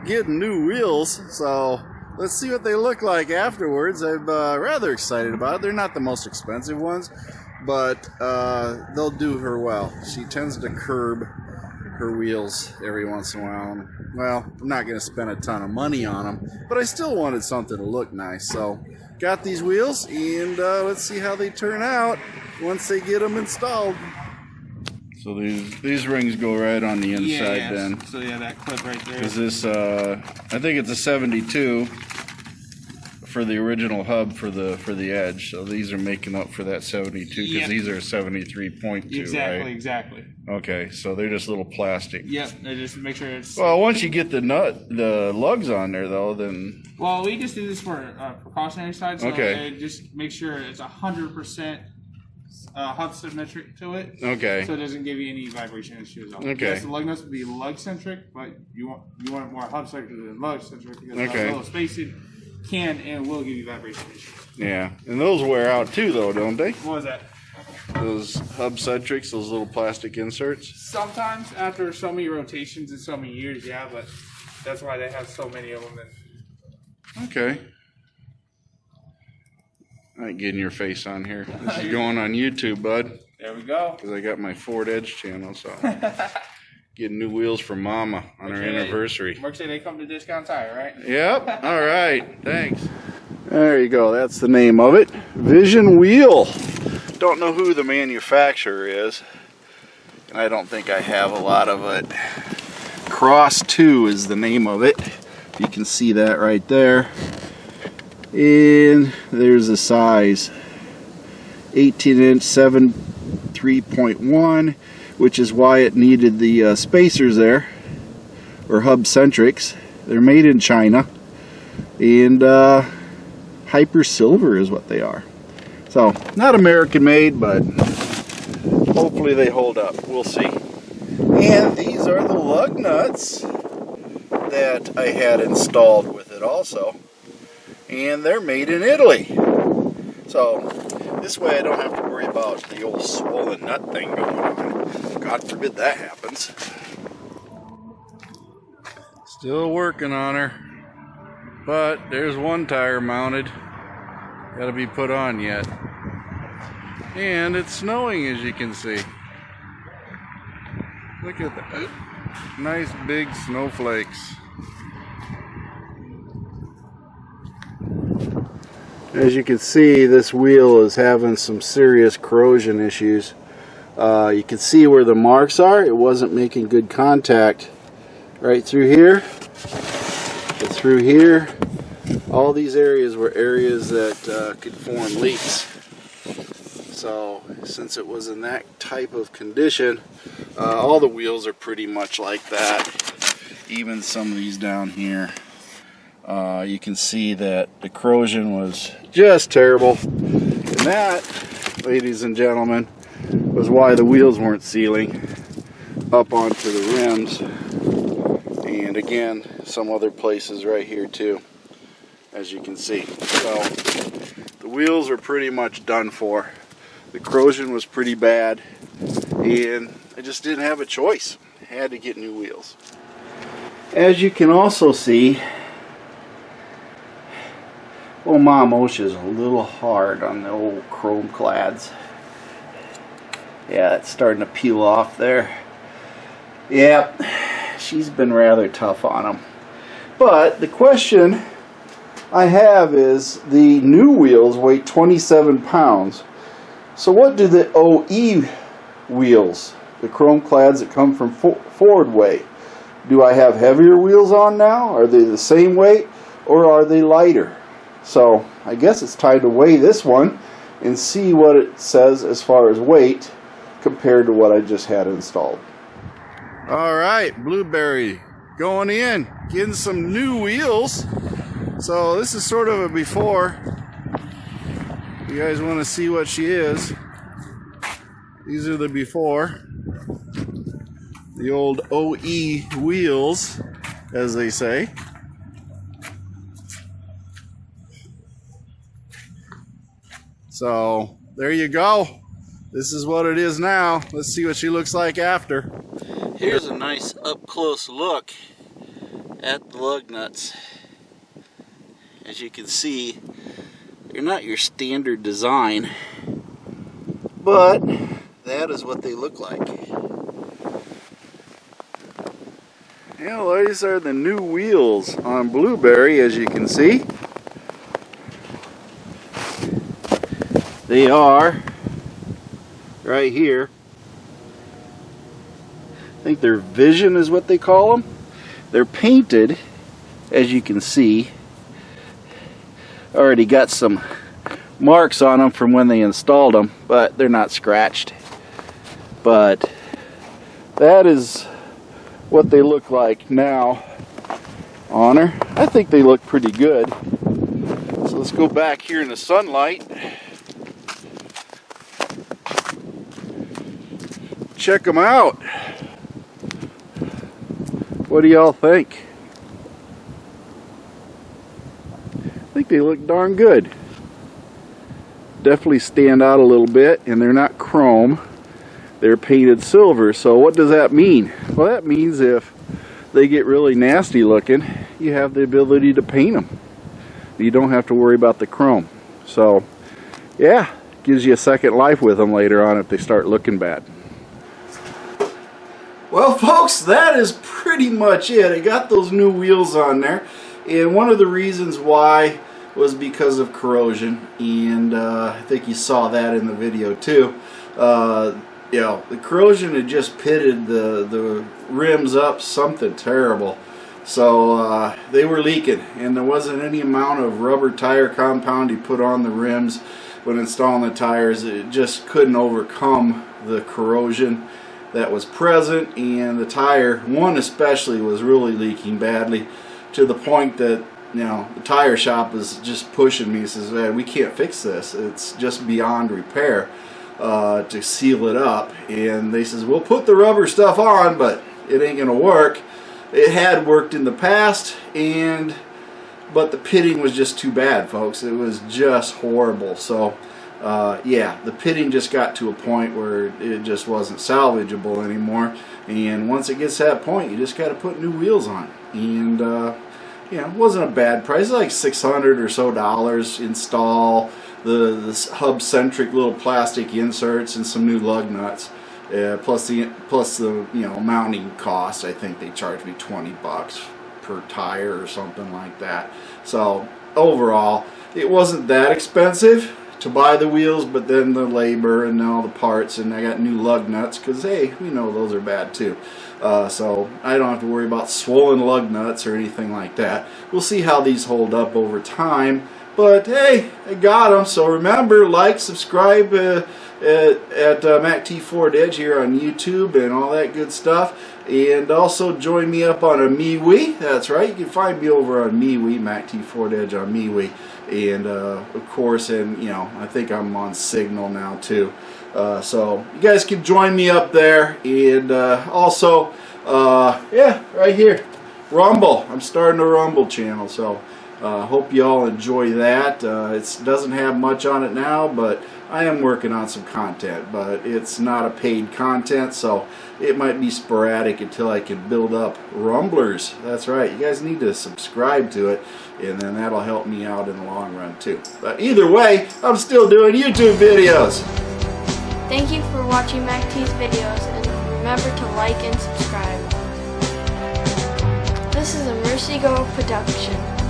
getting new wheels, so let's see what they look like afterwards. I'm rather excited about it. They're not the most expensive ones, but they'll do her well. She tends to curb her wheels every once in a while. Well, I'm not going to spend a ton of money on them, but I still wanted something to look nice. So got these wheels, and let's see how they turn out once they get them installed. So these rings go right on the inside then. So yeah, that clip right there. Because this, I think it's a 72 for the original hub for the edge. So these are making up for that 72 because these are 73.2, exactly, right? Exactly. Okay, so they're just little plastic. Yep, they just make sure it's... Well, once you get the lugs on there though, then... Well, we just do this for precautionary side, so okay. Just make sure it's 100% hub symmetric to it. Okay. So it doesn't give you any vibration issues. Okay. Yes, the lug nuts would be lug centric, but you want it more hub centric than lug centric because a little spacing can and will give you vibration issues. Yeah, and those wear out too, though, don't they? What was that? Those hub centrics, those little plastic inserts. Sometimes after so many rotations and so many years, yeah, but that's why they have so many of them. Okay. I ain't getting your face on here. This is going on YouTube, bud. There we go. Because I got my Ford Edge channel, so getting new wheels for Mama on her anniversary. Mark said they come to Discount Tire, right? Yep. All right. Thanks. There you go. That's the name of it. Vision Wheel. Don't know who the manufacturer is, and I don't think I have a lot of it. Cross 2 is the name of it. You can see that right there. And there's the size. 18-inch 7.3.1, which is why it needed the spacers there, or hub centrics. They're made in China, and hyper silver is what they are. So not American made, but hopefully they hold up. We'll see. And these are the lug nuts that I had installed with it also, and they're made in Italy. So this way I don't have to worry about the old swollen nut thing going on. God forbid that happens. Still working on her, but there's one tire mounted. Got to be put on yet. And it's snowing, as you can see. Look at that. Nice big snowflakes. As you can see, this wheel is having some serious corrosion issues. You can see where the marks are. It wasn't making good contact right through here, but through here. All these areas were areas that could form leaks. So since it was in that type of condition, all the wheels are pretty much like that. Even some of these down here. You can see that the corrosion was just terrible. And that, ladies and gentlemen, was why the wheels weren't sealing up onto the rims. And again, some other places right here too, as you can see. So the wheels are pretty much done for. The corrosion was pretty bad, and I just didn't have a choice. I had to get new wheels. As you can also see, old Mom OSHA's a little hard on the old chrome clads. Yeah, it's starting to peel off there. Yeah, she's been rather tough on them. But the question I have is, the new wheels weigh 27 pounds. So what do the OE wheels, the chrome clads that come from Ford, weigh? Do I have heavier wheels on now? Are they the same weight, or are they lighter? So I guess it's time to weigh this one and see what it says as far as weight compared to what I just had installed. All right, Blueberry going in, getting some new wheels. So this is sort of a before. You guys want to see what she is? These are the before. The old OE wheels, as they say. So there you go. This is what it is now. Let's see what she looks like after. Here's a nice up close look at the lug nuts. As you can see, they're not your standard design, but that is what they look like. Yeah, these are the new wheels on Blueberry, as you can see. They are right here. I think they're Vision is what they call them. They're painted, as you can see. Already got some marks on them from when they installed them, but they're not scratched. But that is what they look like now on her. I think they look pretty good. So let's go back here in the sunlight. Check them out. What do y'all think? I think they look darn good. Definitely stand out a little bit, and they're not chrome. They're painted silver. So what does that mean? Well, that means if they get really nasty looking, you have the ability to paint them. You don't have to worry about the chrome. So yeah, gives you a second life with them later on if they start looking bad. Well, folks, that is pretty much it. I got those new wheels on there, and one of the reasons why was because of corrosion, and I think you saw that in the video too. You know, the corrosion had just pitted the rims up something terrible. So they were leaking, and there wasn't any amount of rubber tire compound you put on the rims when installing the tires. It just couldn't overcome the corrosion that was present, and the tire, one especially, was really leaking badly, to the point that, you know, the tire shop was just pushing me. He says, "Man, we can't fix this. It's just beyond repair to seal it up." And they says, "We'll put the rubber stuff on, but it ain't gonna work." It had worked in the past, but the pitting was just too bad, folks. It was just horrible. So yeah, the pitting just got to a point where it just wasn't salvageable anymore. And once it gets to that point, you just got to put new wheels on. And you know, it wasn't a bad price. Like $600 or so install the hub centric little plastic inserts and some new lug nuts. Plus the you know, mounting cost. I think they charged me $20 per tire or something like that. So overall, it wasn't that expensive to buy the wheels, but then the labor and all the parts, and I got new lug nuts because, hey, we know those are bad too. So I don't have to worry about swollen lug nuts or anything like that. We'll see how these hold up over time. But hey, I got them. So remember, like, subscribe at MACTFORDEDGE here on YouTube and all that good stuff. And also join me up on a MeWe. That's right, you can find me over on MeWe, MACTFORDEDGE on MeWe. And of course, and you know, I think I'm on Signal now too. So you guys can join me up there. And also, yeah, right here, Rumble. I'm starting a Rumble channel, so hope you all enjoy that. It doesn't have much on it now, but I am working on some content, but it's not a paid content, so it might be sporadic until I can build up Rumblers. That's right, you guys need to subscribe to it, and then that'll help me out in the long run too. But either way, I'm still doing YouTube videos. Thank you for watching MacT's videos, and remember to like and subscribe. This is a Mercy Go production.